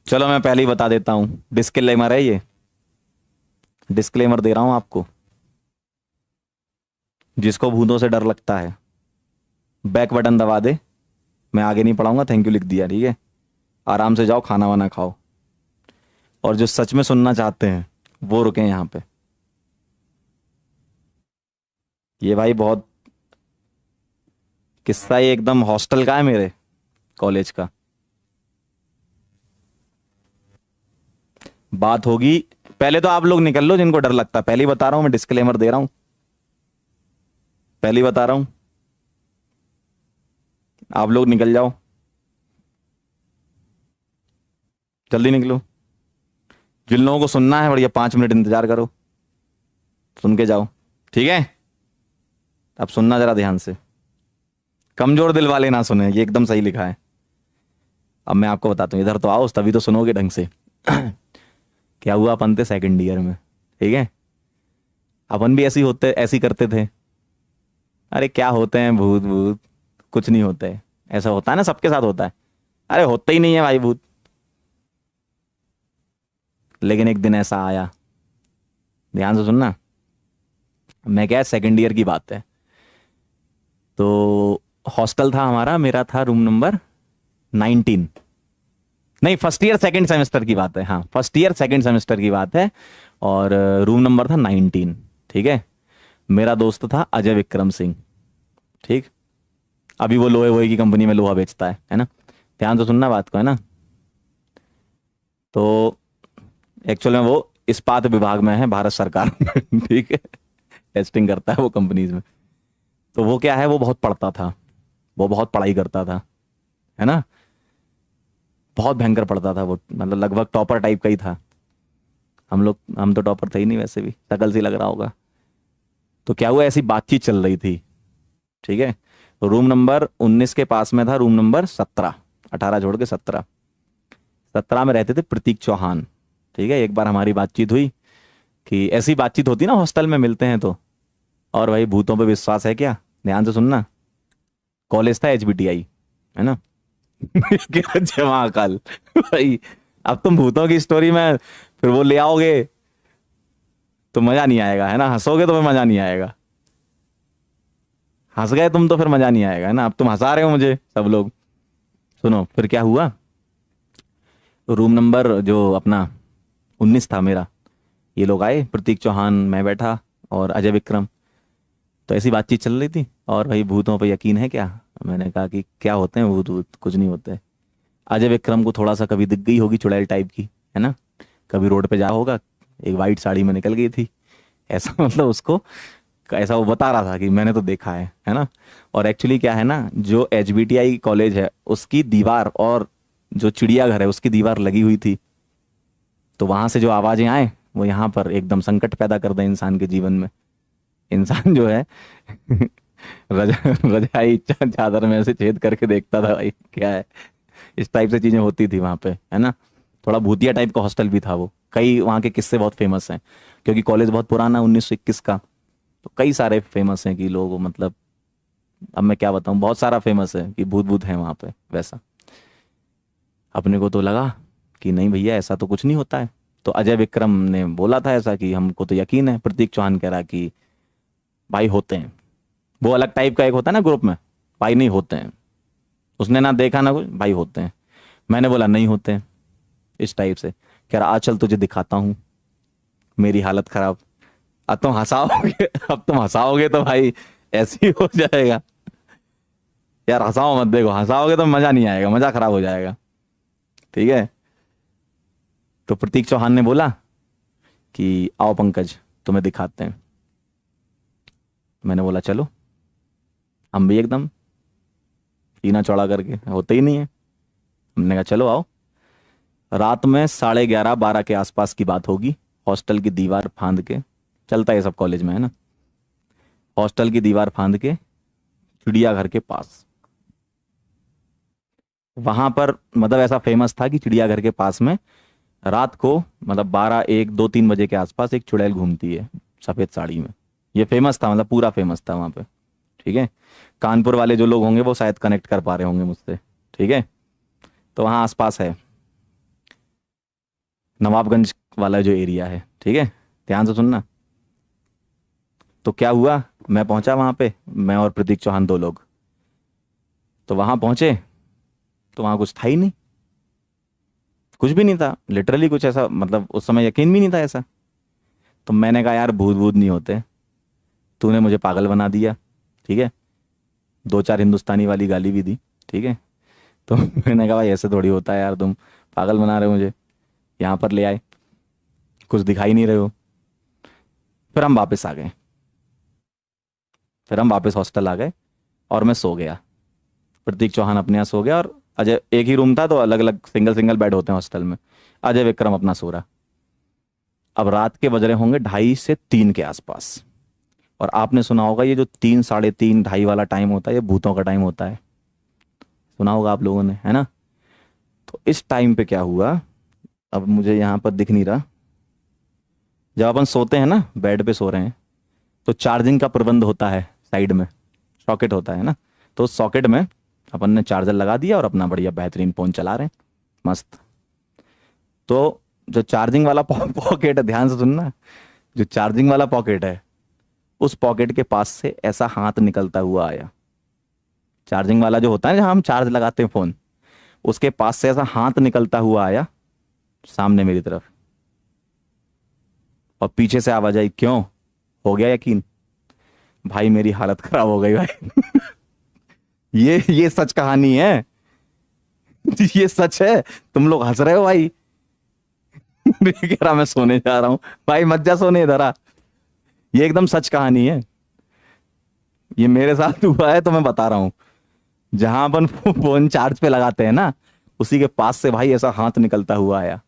चलो मैं पहले ही बता देता हूँ, डिस्क्लेमर है ये। डिस्क्लेमर दे रहा हूँ आपको। जिसको भूतों से डर लगता है बैक बटन दबा दे। मैं आगे नहीं पढ़ाऊंगा, थैंक यू लिख दिया, ठीक है। आराम से जाओ, खाना वाना खाओ। और जो सच में सुनना चाहते हैं वो रुके यहाँ पे। ये भाई बहुत किस्सा, ये एकदम हॉस्टल का है, मेरे कॉलेज का। बात होगी। पहले तो आप लोग निकल लो जिनको डर लगता है, पहले ही बता रहा हूं, मैं डिस्क्लेमर दे रहा हूं। पहले ही बता रहा हूं, आप लोग निकल जाओ, जल्दी निकलो। जिन लोगों को सुनना है बढ़िया 5 मिनट इंतजार करो, सुन के जाओ, ठीक है। अब सुनना जरा ध्यान से। कमजोर दिल वाले ना सुने, ये एकदम सही लिखा है। अब मैं आपको बताता हूँ, इधर तो आओ, तभी तो सुनोगे ढंग से। क्या हुआ, अपन थे सेकंड ईयर में, ठीक है। अपन भी ऐसी होते, ऐसी करते थे। अरे क्या होते हैं भूत भूत, कुछ नहीं होते है। ऐसा होता है ना, सबके साथ होता है। अरे होता ही नहीं है भाई भूत। लेकिन एक दिन ऐसा आया, ध्यान से सुनना। मैं क्या, सेकंड ईयर की बात है। तो हॉस्टल था हमारा, मेरा था रूम नंबर 19। नहीं, फर्स्ट ईयर सेकंड सेमेस्टर की बात है, हाँ फर्स्ट ईयर सेकंड सेमेस्टर की बात है। और रूम नंबर था 19, ठीक है। मेरा दोस्त था अजय विक्रम सिंह, ठीक। अभी वो लोहे वोहे की कंपनी में लोहा बेचता है ना। ध्यान से सुनना बात को, है ना। तो एक्चुअल में वो इस्पात विभाग में है, भारत सरकार में, ठीक है। टेस्टिंग करता है वो कंपनीज में। तो वो क्या है, वो बहुत पढ़ता था, वो बहुत पढ़ाई करता था, है ना। बहुत भयंकर पढ़ता था वो, मतलब लगभग टॉपर टाइप का ही था। हम तो टॉपर थे ही नहीं, वैसे भी शकल से लग रहा होगा। तो क्या हुआ, ऐसी बातचीत चल रही थी, ठीक है। रूम नंबर 19 के पास में था रूम नंबर 17, 18 छोड़ के 17। 17 में रहते थे प्रतीक चौहान, ठीक है। एक बार हमारी बातचीत हुई, कि ऐसी बातचीत होती ना हॉस्टल में मिलते हैं तो। और भाई भूतों पे विश्वास है क्या, ध्यान से सुनना। कॉलेज था HBTI, है ना। क्या जमा कल भाई। अब तुम भूतों की स्टोरी में फिर वो ले आओगे तो मजा नहीं आएगा, है ना। हंसोगे तो फिर मजा नहीं आएगा। हंस गए तुम तो फिर मजा नहीं आएगा, है ना। अब तुम हंसा रहे हो मुझे सब लोग। सुनो फिर क्या हुआ। रूम नंबर जो अपना 19 था मेरा, ये लोग आए, प्रतीक चौहान, मैं बैठा, और अजय विक्रम। तो ऐसी बातचीत चल रही थी। और भाई भूतों पे यकीन है क्या। मैंने कहा कि क्या होते हैं भूत भूत, कुछ नहीं होते। अजय विक्रम को थोड़ा सा कभी दिख गई होगी चुड़ैल टाइप की, है ना। कभी रोड पे जा होगा, एक वाइट साड़ी में निकल गई थी, ऐसा मतलब उसको, ऐसा वो बता रहा था कि मैंने तो देखा है ना। और एक्चुअली क्या है ना, जो HBTI कॉलेज है उसकी दीवार और जो चिड़ियाघर है उसकी दीवार लगी हुई थी। तो वहां से जो आवाजें आए वो यहाँ पर एकदम संकट पैदा कर दें इंसान के जीवन में। इंसान जो है रजाई चादर में से छेद करके देखता था भाई क्या है। इस टाइप से चीजें होती थी वहां पे, है ना। थोड़ा भूतिया टाइप का हॉस्टल भी था वो। कई वहाँ के किस्से बहुत फेमस हैं, क्योंकि कॉलेज बहुत पुराना 1921 का। तो कई सारे फेमस हैं कि लोग मतलब, अब मैं क्या बताऊं, बहुत सारा फेमस है कि भूत भूत है वहां पे वैसा। अपने को तो लगा कि नहीं भैया ऐसा तो कुछ नहीं होता है। तो अजय विक्रम ने बोला था ऐसा कि हमको तो यकीन है। प्रतीक चौहान कह रहा कि भाई होते हैं। वो अलग टाइप का एक होता है ना ग्रुप में, भाई नहीं होते हैं। उसने ना देखा ना कुछ, भाई होते हैं। मैंने बोला नहीं होते हैं, इस टाइप से। कह रहा आ चल तुझे दिखाता हूँ। मेरी हालत खराब। अब तुम हंसाओगे अब तुम हंसाओगे तो भाई ऐसे ही हो जाएगा। यार हंसाओ मत, देखो हंसाओगे तो मजा नहीं आएगा, मजा खराब हो जाएगा, ठीक है। तो प्रतीक चौहान ने बोला कि आओ पंकज तुम्हें दिखाते हैं। मैंने बोला चलो। हम भी एकदम सीना चौड़ा करके, होते ही नहीं है। हमने कहा चलो आओ। रात में 11:30 12 के आसपास की बात होगी। हॉस्टल की दीवार फांद के, चलता है सब कॉलेज में, है ना। हॉस्टल की दीवार फांद के चिड़ियाघर के पास, वहां पर मतलब ऐसा फेमस था कि चिड़ियाघर के पास में रात को मतलब 12 1 2 3 बजे के आसपास एक चुड़ैल घूमती है सफेद साड़ी में। ये फेमस था, मतलब पूरा फेमस था वहां पे, ठीक है। कानपुर वाले जो लोग होंगे वो शायद कनेक्ट कर पा रहे होंगे मुझसे, ठीक है। तो वहाँ आसपास है। नवाबगंज वाला जो एरिया है, ठीक है, ध्यान से सुनना। तो क्या हुआ, मैं पहुंचा वहां पे, मैं और प्रतीक चौहान 2 लोग। तो वहां पहुंचे तो वहां कुछ था ही नहीं, कुछ भी नहीं था लिटरली, कुछ ऐसा मतलब उस समय यकीन भी नहीं था ऐसा। तो मैंने कहा यार भूत भूत नहीं होते, तूने मुझे पागल बना दिया, ठीक है, 2 4 हिंदुस्तानी वाली गाली भी दी, ठीक है। तो मैंने कहा भाई ऐसे थोड़ी होता है यार, तुम पागल बना रहे हो मुझे, यहाँ पर ले आए, कुछ दिखाई नहीं रहे हो। फिर हम वापस आ गए, फिर हम वापस हॉस्टल आ गए और मैं सो गया। प्रतीक चौहान अपने यहाँ सो गया और अजय, एक ही रूम था तो अलग अलग सिंगल सिंगल बेड होते हैं हॉस्टल में। अजय विक्रम अपना सो रहा। अब रात के बज रहे होंगे 2:30 से 3 के आसपास। और आपने सुना होगा ये जो 3 3:30 2:30 वाला टाइम होता है, ये भूतों का टाइम होता है, सुना होगा आप लोगों ने, है ना। तो इस टाइम पे क्या हुआ, अब मुझे यहाँ पर दिख नहीं रहा। जब अपन सोते हैं ना, बेड पे सो रहे हैं, तो चार्जिंग का प्रबंध होता है साइड में, सॉकेट होता है ना। तो उस सॉकेट में अपन ने चार्जर लगा दिया और अपना बढ़िया बेहतरीन फोन चला रहे हैं, मस्त। तो जो चार्जिंग वाला पॉकेट है, ध्यान से सुनना, जो चार्जिंग वाला पॉकेट है, उस पॉकेट के पास से ऐसा हाथ निकलता हुआ आया। चार्जिंग वाला जो होता है जहां हम चार्ज लगाते हैं फोन, उसके पास से ऐसा हाथ निकलता हुआ आया सामने मेरी तरफ। और पीछे से आवाज आई, क्यों, हो गया यकीन? भाई मेरी हालत खराब हो गई भाई। ये सच कहानी है। ये सच है, तुम लोग हंस रहे हो भाई। कह रहा मैं सोने जा रहा हूँ, भाई मत जा सोने इधर आ, ये एकदम सच कहानी है, ये मेरे साथ हुआ है तो मैं बता रहा हूँ। जहां अपन फोन चार्ज पे लगाते हैं ना, उसी के पास से भाई ऐसा हाथ निकलता हुआ आया।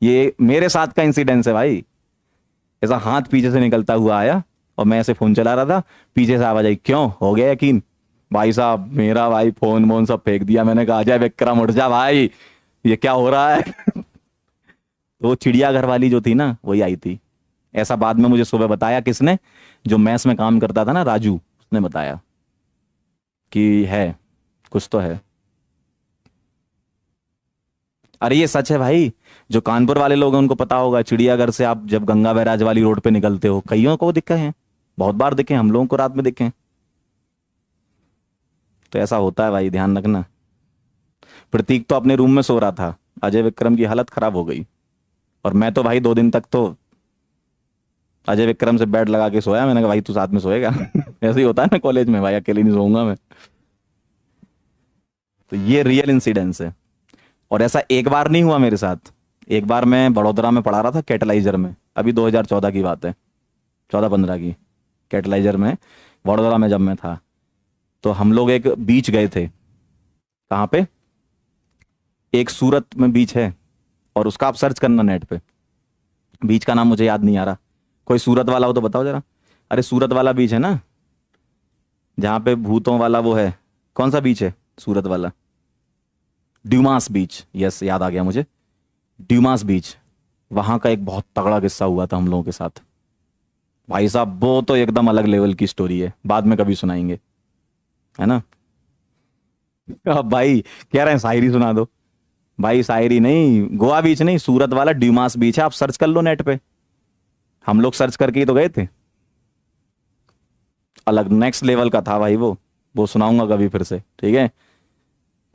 ये मेरे साथ का इंसिडेंस है भाई। ऐसा हाथ पीछे से निकलता हुआ आया और मैं ऐसे फोन चला रहा था, पीछे से आवाज आई, क्यों, हो गया यकीन? भाई साहब मेरा भाई फोन वोन सब फेंक दिया, मैंने कहा अजय विक्रम उठ जा भाई, ये क्या हो रहा है। तो चिड़ियाघर वाली जो थी ना, वही आई थी। ऐसा बाद में मुझे सुबह बताया किसने, जो मैस में काम करता था ना, राजू, उसने बताया कि है, कुछ तो है। अरे ये सच है भाई, जो कानपुर वाले लोग हैं उनको पता होगा, चिड़ियाघर से आप जब गंगा बैराज वाली रोड पे निकलते हो, कईयों को दिखे हैं, बहुत बार दिखे हैं, हम लोगों को रात में दिखे हैं। तो ऐसा होता है भाई, ध्यान रखना। प्रतीक तो अपने रूम में सो रहा था, अजय विक्रम की हालत खराब हो गई। और मैं तो भाई 2 दिन तक तो अजय विक्रम से बेड लगा के सोया, मैंने कहा भाई तू साथ में सोएगा। ऐसे ही होता है ना कॉलेज में, भाई अकेले नहीं सोऊंगा मैं। तो ये रियल इंसिडेंस है। और ऐसा एक बार नहीं हुआ मेरे साथ। एक बार मैं बड़ोदरा में पढ़ा रहा था कैटलाइजर में, अभी 2014 की बात है, 14 15 की, कैटलाइजर में, बड़ोदरा में जब मैं था। तो हम लोग एक बीच गए थे। कहाँ पे? एक सूरत में बीच है, और उसका आप सर्च करना नेट पे, बीच का नाम मुझे याद नहीं आ रहा। कोई सूरत वाला हो तो बताओ जरा। अरे सूरत वाला बीच है ना, जहाँ पे भूतों वाला वो है, कौन सा बीच है सूरत वाला? ड्यूमास बीच, यस याद आ गया मुझे, ड्यूमास बीच। वहां का एक बहुत तगड़ा किस्सा हुआ था हम लोगों के साथ, भाई साहब वो तो एकदम अलग लेवल की स्टोरी है, बाद में कभी सुनाएंगे, है ना। अब भाई कह रहे हैं शायरी सुना दो, भाई शायरी नहीं, गोवा बीच नहीं, सूरत वाला ड्यूमास बीच है, आप सर्च कर लो नेट पे। हम लोग सर्च करके ही तो गए थे। अलग नेक्स्ट लेवल का था भाई वो सुनाऊंगा कभी फिर से, ठीक है।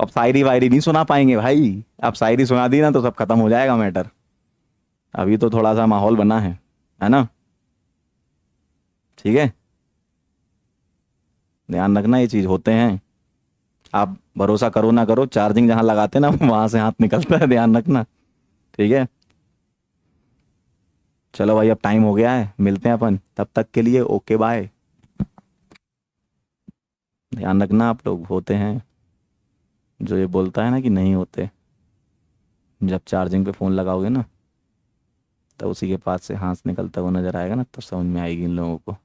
अब शायरी वायरी नहीं सुना पाएंगे भाई, अब शायरी सुना दी ना तो सब खत्म हो जाएगा मैटर। अभी तो थोड़ा सा माहौल बना है ना, ठीक है। ध्यान रखना ये चीज होते हैं, आप भरोसा करो ना करो, चार्जिंग जहां लगाते हैं ना वहां से हाथ निकलता है, ध्यान रखना, ठीक है। चलो भाई अब टाइम हो गया है, मिलते हैं अपन, तब तक के लिए ओके बाय। ध्यान रखना, आप लोग होते हैं, जो ये बोलता है ना कि नहीं होते, जब चार्जिंग पे फोन लगाओगे ना, तब उसी के पास से हाथ निकलता हुआ नजर आएगा ना, तब समझ में आएगी इन लोगों को।